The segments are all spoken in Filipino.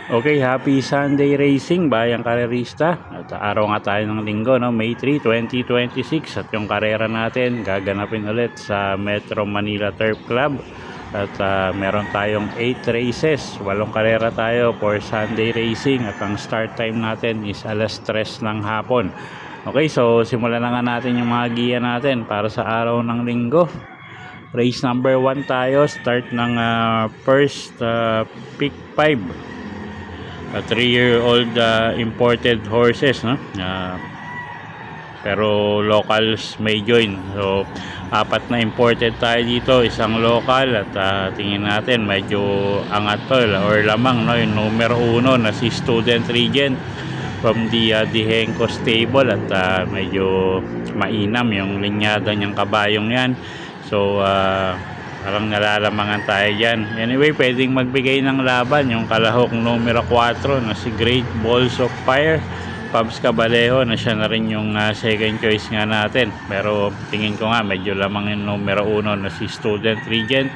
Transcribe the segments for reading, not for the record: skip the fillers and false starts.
Okay, happy Sunday racing bayang karerista. At araw nga tayo ng linggo, no? May 3, 2026. At yung karera natin gaganapin ulit sa Metro Manila Turf Club. At meron tayong 8 races, 8 karera tayo for Sunday racing. At ang start time natin is alas 3 ng hapon. Okay, so simulan na nga natin yung mga giya natin para sa araw ng linggo. Race number 1 tayo, start ng first pick 5. 3-year-old imported horses, no? Pero locals may join. So 4 na imported tayo dito, isang local. At tingin natin medyo angat to or lamang, no? Yung numero 1 na si Student Regent from the Dihenco stable. At medyo mainam yung linyada niyang kabayong yan. So parang nalalamangan tayo dyan. Anyway, pwedeng magbigay ng laban yung kalahok numero 4 na si Great Balls of Fire, Pabs Cabalejo, na siya na rin yung second choice nga natin. Pero tingin ko nga medyo lamang yung numero 1 na si Student Regent.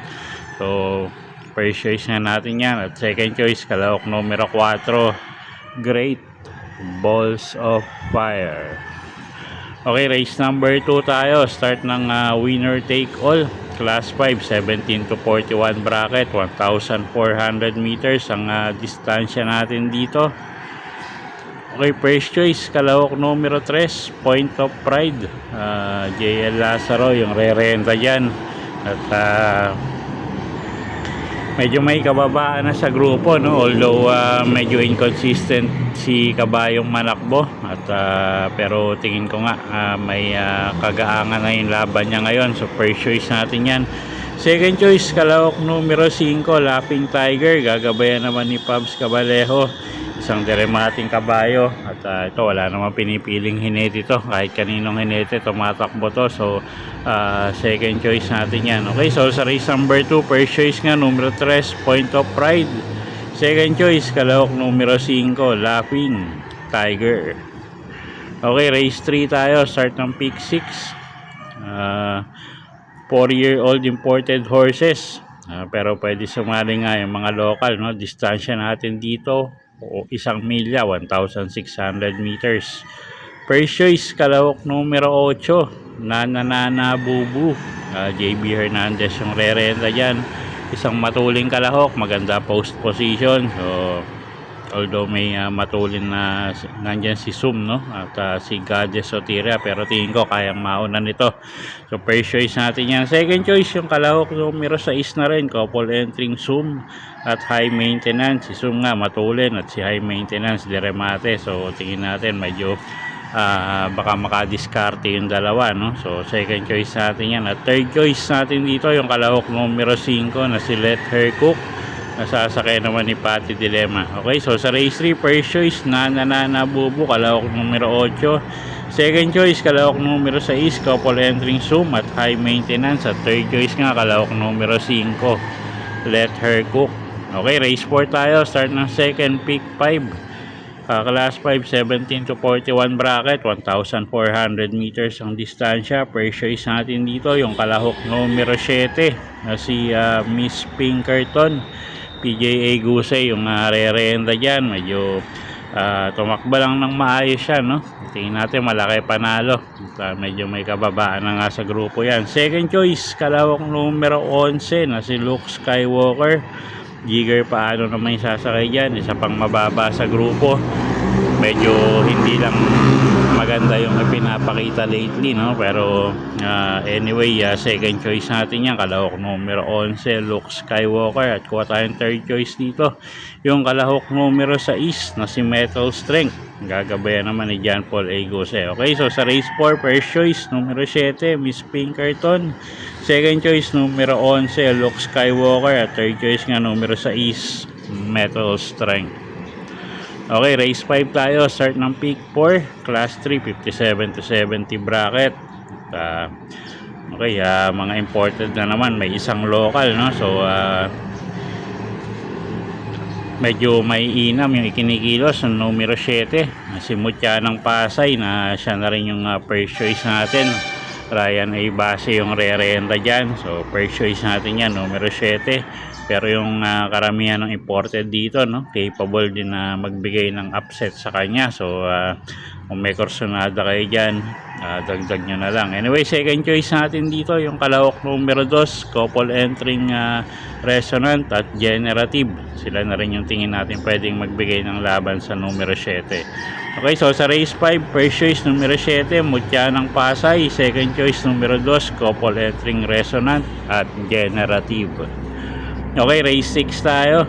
So first choice nga natin yan. At second choice kalahok numero 4, Great Balls of Fire. Okay, race number 2 tayo. Start ng winner take all. Class 5, 17 to 41 bracket, 1,400 meters ang distansya natin dito. Okay, first choice, kalahok numero 3, Point of Pride. JL Lazaro, yung re-renta dyan. At medyo may kababaan na sa grupo, no? Although medyo inconsistent si kabayong manakbo. At pero tingin ko nga may kagaangan na yung laban niya ngayon. So first choice natin yan. Second choice, kalahok numero 5, Laughing Tiger. Gagabayan naman ni Pabs Cabalejo, isang deremating kabayo. At ito wala namang pinipiling hinete ito, kahit kaninong hinete tumatakbo to. So second choice natin yan. Okay, so sa race number 2, first choice nga numero 3, Point of Pride. Second choice, kalahok numero 5, Laughing Tiger. Okay, race 3 tayo, start ng pick 6. 4-year-old imported horses. Pero pwede sumali nga yung mga local, no? Distansya natin dito o 1 milya, 1,600 meters. First choice, kalahok numero 8, Nana Bubu. JB Hernandez yung re-renta dyan. Isang matuling kalahok, maganda post position. So although may matulin na nandyan si Zoom, no? At si Goddess Sotiria, pero tingin ko kayang mauna nito. So first choice natin yan. Second choice yung kalahok numero 6 na rin, couple entering Zoom at High Maintenance. Si Zoom nga matulin at si High Maintenance deremate. So tingin natin medyo baka makadiskarte yung dalawa, no? So second choice natin yan. At third choice natin dito yung kalahok numero 5 na si Let Her Cook, nasasakay naman ni Patty Dilemma. Okay, so sa race 3, first choice, Nana Bubu, kalahok numero 8. Second choice, kalahok numero 6, couple entering Zoom at High Maintenance. At third choice nga, kalahok numero 5, Let Her Cook. Okay, race 4 tayo, start ng second pick 5. Class 5, 17 to 41 bracket, 1,400 meters ang distansya. First choice natin dito yung kalahok numero 7 na si Miss Pinkerton. PJA Gusay yung re-renta dyan. Medyo tumakba lang ng maayos siya, no? Tingin natin malaki panalo. Medyo may kababaan na nga sa grupo yan. Second choice, kalahok numero 11 na si Luke Skywalker. Jigger paano naman yung sasakay dyan, isa pang mababa sa grupo. Medyo hindi lang maganda yung pinapakita lately, no? Pero anyway, second choice natin yan, kalahok numero 11, Luke Skywalker. At kuha tayong third choice dito, yung kalahok numero 6 na si Metal Strength. Gagabayan naman ni John Paul Agose. Okay, so sa race 4, first choice numero 7, Miss Pinkerton. Second choice numero 11, Luke Skywalker. At third choice nga numero 6, Metal Strength. Okay, race 5 tayo, start ng pick 4, class 3, 57 to 70 bracket. Okay, mga imported na naman, may isang local, no? So medyo may inam yung ikinikilos ng numero 7, si Mutya ng Pasay, na siya na rin yung first choice natin. Ryan A. Base yung re-renta dyan, so first choice natin yan, numero 7. Pero yung karamihan ng imported dito, no, capable din na magbigay ng upset sa kanya. So kung may kursonada kayo dyan, dagdag nyo na lang. Anyway, second choice natin dito yung kalahok numero 2, couple entering resonant at generative. Sila na rin yung tingin natin pwedeng magbigay ng laban sa numero 7. Okay, so sa race 5, first choice numero 7, Mutya ng Pasay. Second choice numero 2, couple entering resonant at generative. Okay, race 6 tayo.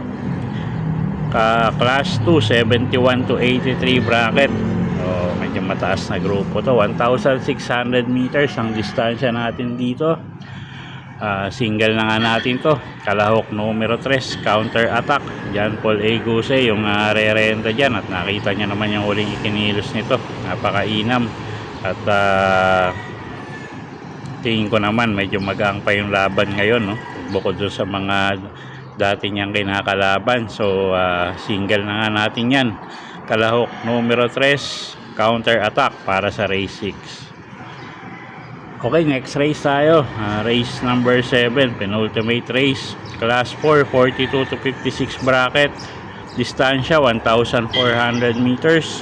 Class 2, 71 to 83 bracket. So, medyo mataas na grupo to. 1,600 meters ang distansya natin dito. Single na nga natin to. Kalahok numero 3, counter attack. John Paul A. Guse yung re-renta dyan. At nakita nyo naman yung huling ikinilos nito. Napakainam. At tingin ko naman medyo magaang pa yung laban ngayon, no? Bukod doon sa mga dati niyang kinakalaban. So single na nga natin yan. Kalahok numero 3, counter attack para sa race 6. Okay, next race tayo. Race number 7, penultimate race. Class 4, 42 to 56 bracket. Distansya 1,400 meters.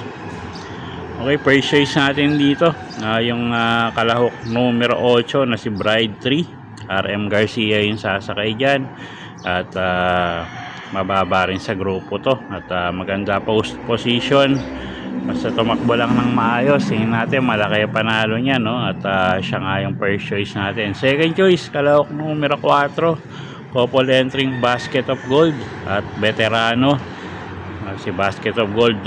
Okay, first choice natin dito yung kalahok numero 8 na si Bride 3. RM Garcia yung sasakay dyan. At mababa rin sa grupo to. At maganda post position. Basta tumakbo lang ng maayos, tingin natin malaki panalo niya, no? At siya nga yung first choice natin. Second choice, kalahok numero 4, couple entering Basket of Gold at veterano. Si Basket of Gold,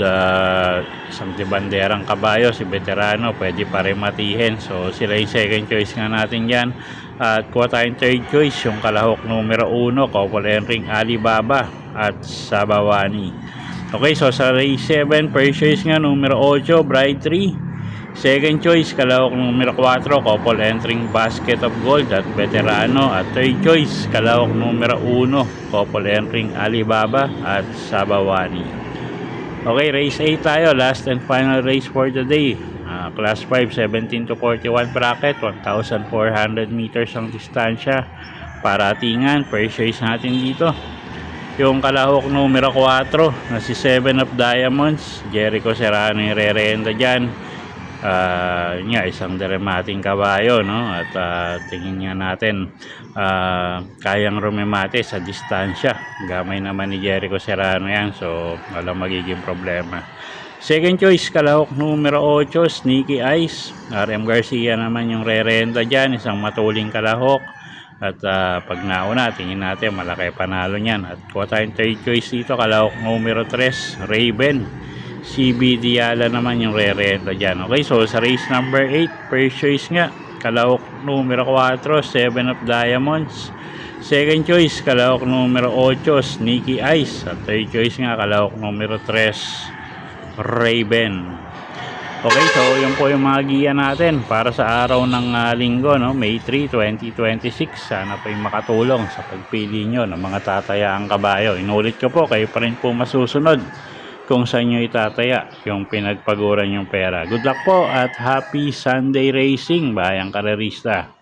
isang dibanderang kabayo, si veterano, pwede pa rin matihin. So sila yung second choice nga natin dyan. At kuha tayong third choice, yung kalahok numero 1, couple entering Alibaba at Sabawani. Okay, so sa race 7, first choice nga numero 8, Bride 3. Second choice, kalahok numero 4, couple entering Basket of Gold at veterano. At third choice, kalahok numero 1, couple entering Alibaba at Sabawani. Okay, race 8 tayo, last and final race for the day. Class 5, 17 to 41 bracket, 1,400 meters ang distansya. Paratingan, first choice natin dito yung kalahok numero 4 na si 7 of Diamonds. Jericho Serrano yung re-renta dyan. Isang dramating kabayo, no? At tingin nga natin kayang rumemate sa distansya. Gamay naman ni Jericho Serrano yan, so walang magiging problema. Second choice, kalahok numero 8, Sneaky Eyes. RM Garcia naman yung re-renta dyan, isang matuling kalahok. At pag nauna, tingin natin malaki panalo niyan. At kuha tayong third choice dito, kalahok numero 3, Raven. CB Diala naman yung re-renta dyan. Okay, so sa race number 8, first choice nga, kalahok numero 4, 7 of Diamonds. Second choice, kalahok numero 8, Sneaky Eyes. At third choice nga, kalahok numero 3, Raven. Okay, so yun po yung mga giya natin para sa araw ng linggo, no? May 3, 2026. Sana po yung makatulong sa pagpili nyo ng mga tatayaang kabayo. Inulit ko po, kayo pa rin po masusunod kung saan nyo itataya yung pinagpaguran yung pera. Good luck po at happy Sunday racing, bayang karerista.